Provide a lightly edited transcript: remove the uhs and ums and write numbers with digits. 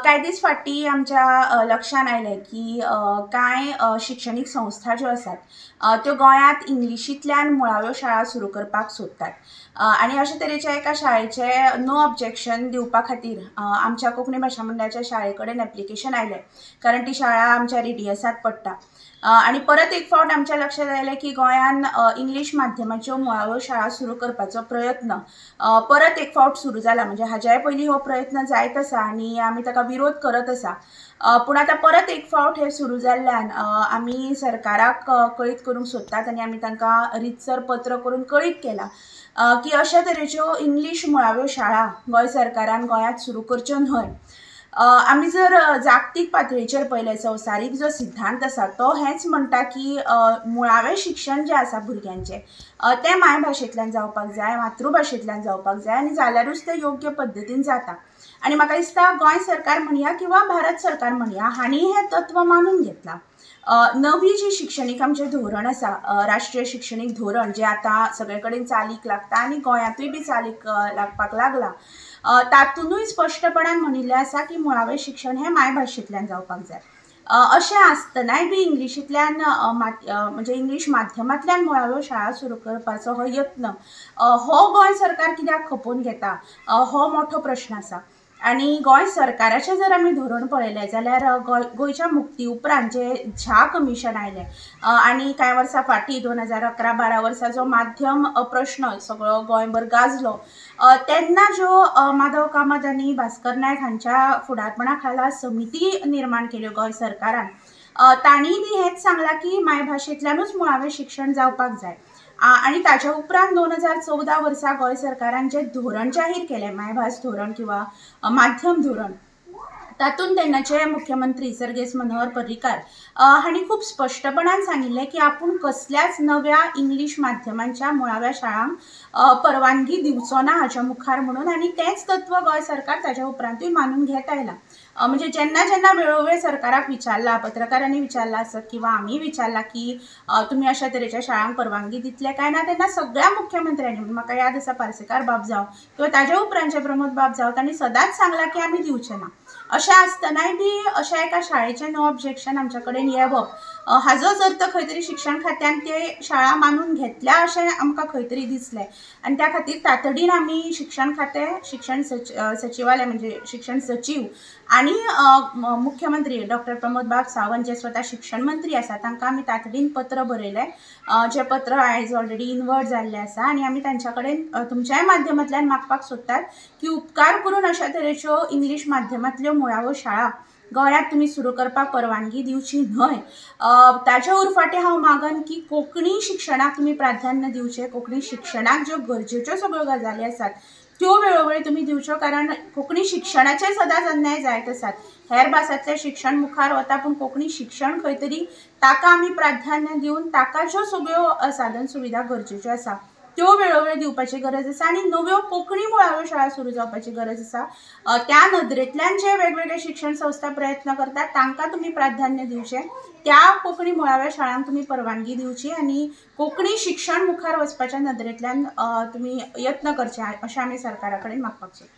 काही दीस फाटी आमच्या लक्षात आयलें की कांय शिक्षणीक संस्था ज्यो आसात त्यो गोंयांत इंग्लिशींतल्यान मुळाव्यो शाळा सुरू करपाक सोदतात आनी अशे तरेच्या एका शाळेचे नो ऑब्जेक्शन दिवपा खातीर आमच्या कोंकणी भाशा मंडळाच्या शाळे कडेन एप्लिकेशन आयलें, कारण ती शाळा आमच्या रेडियसांत पडटा। आणि परत एक फावट आमच्या लक्षात आयलें की गोंयान इंग्लीश माध्यमाच्यो मुळाव्यो शाळा सुरू करपाचो प्रयत्न परत एक फावट सुरू जाला। म्हणजे हाज्याय पयलीं हो प्रयत्न जायत आसा आनी आमी ताका विरोध करत आसा, पूण आतां परत एक फावट हे सुरू जाल्ल्यान आमी सरकाराक कळीत करूंक सोदतात आनी आमी तांकां रितसर पत्र करून कळीत केलां की अशा तरेच्यो इंग्लीश मुळाव्यो शाळा गोंय सरकारान गोंयांत सुरू करच्यो न्हय। आमी जर जागतीक पातळीचेर पळयलें, संवसारीक जो सिद्धांत आसा तो हेच म्हणटा की मुळावें शिक्षण जें आसा भुरग्यांचें तें मायभाशेंतल्यान जावपाक जाय, मातृभाशेंतल्यान जावपाक जाय आनी जाल्यारूच तें योग्य पद्दतीन जाता। आनी म्हाका दिसता गोंय सरकार म्हणया किंवा भारत सरकार म्हणया हांणी हें तत्व मानून घेतलां। नवी जी शिक्षणीक आमचें धोरण आसा, राष्ट्रीय शिक्षणीक धोरण जें आतां सगळे कडेन चालीक लागता आनी गोंयांतूय बी चालीक लागपाक लागलां, तातूंतूय स्पश्टपणान म्हणिल्लें आसा की मुळावें शिक्षण हें मायभाशेंतल्यान जावपाक जाय। अशें आसतनाय बी इंग्लिशींतल्यान म्हणजे इंग्लीश माध्यमांतल्यान मुळाव्यो शाळा सुरू करपाचो हो यत्न हो गोंय सरकार कित्याक खपोवन घेता, हो मोठो प्रश्न आसा। आनी गोंय सरकाराचें जर आमी धोरण पळयलें जाल्यार गोंयच्या मुक्ती उपरांत जें झा कमिशन आयलें आनी कांय वर्सां फाटीं 2011-12 वर्सा जो माध्यम प्रश्न सगळो गोंयभर गाजलो तेन्ना ज्यो माधव कामत आनी भास्कर नायक हांच्या फुडारपणा खाला समिती निर्माण केल्यो गोंय सरकारान, तांणी बी हेंच सांगलां की मायभाशेंतल्यानूच मुळावें शिक्षण जावपाक जाय। आनी ताच्या उपरांत 2014 वर्सा गोंय सरकारान जें धोरण जाहीर केलें, मायभास धोरण किंवा माध्यम धोरण, तातूंत तेन्नाचे मुख्यमंत्री सर्गेस्त मनोहर पर्रीकार हांणी खूब स्पश्टपणान सांगिल्लें की आपूण कसल्याच नव्या इंग्लीश माध्यमांच्या मुळाव्या शाळांक परवानगी दिवचो ना हाच्या मुखार म्हणून, आनी तेंच तत्व गोंय सरकार ताच्या उपरांतूय मानून घेत आयलां। म्हणजे जेन्ना जेन्ना वेळोवेळ सरकाराक विचारला, पत्रकारांनी विचारला आसत किंवा आमी विचारला की तुमी अशा तरेच्या शाळांक परवानगी दितले काय ना, तेन्ना सगळ्या मुख्यमंत्र्यांनी, म्हाका याद आसा पार्सेकार बाब जावं किंवा ताच्या उपरांतचे प्रमोद बाब जावं, तांणी सदांच सांगलां की आमी दिवचे ना। अशें आसतनाय बी अशा एका शाळेचें नो ऑब्जेक्शन आमचे कडेन येवप हाजोच अर्थ खंय तरी शिक्षण खात्यान ते शाळा मानून घेतल्या अशें आमकां खंय तरी दिसलें आनी त्या खातीर तातडीन आमी शिक्षण खातें, शिक्षण सचिवालय म्हणजे शिक्षण सचिव आनी मुख्यमंत्री डॉक्टर प्रमोद बाब सावंत जे स्वता शिक्षण मंत्री आसा तांकां आमी तातडीन पत्र बरयलें, जें पत्र आयज ऑलरेडी इनवर्ट जाल्लें आसा आनी आमी तांच्या कडेन तुमच्याय माध्यमांतल्यान मागपाक सोदतात की उपकार करून अशा तरेच्यो इंग्लीश माध्यमांतल्यो मुळाव्यो शाळा गोंयांत तुमी सुरू करपाक परवानगी दिवची न्हय। ताचे उरफाटें हांव मागन की कोंकणी शिक्षणाक तुमी प्राधान्य दिवचें, कोंकणी शिक्षणाक ज्यो गरजेच्यो सगळ्यो गजाली आसात त्यो वेळोवेळी तुमी दिवच्यो, कारण कोंकणी शिक्षणाचे सदांच अन्याय जायत आसात। हेर भासांतलें शिक्षण मुखार वता पूण कोंकणी शिक्षण खंय तरी ताका आमी प्राधान्य दिवन ताका ज्यो सगळ्यो साधन सुविधा गरजेच्यो आसा त्यो वेळोवेळ दिवपाची गरज आसा आनी नव्यो कोंकणी मुळाव्यो शाळा सुरू जावपाची गरज आसा। त्या नदरेंतल्यान जे वेगवेगळे शिक्षण संस्था प्रयत्न करतात तांकां तुमी प्राधान्य दिवचें, त्या कोंकणी मुळाव्या शाळांक तुमी परवानगी दिवची आनी कोंकणी शिक्षण मुखार वचपाच्या नदरेंतल्यान तुमी यत्न करचे अशें आमी सरकारा कडेन मागपाक सोदतात।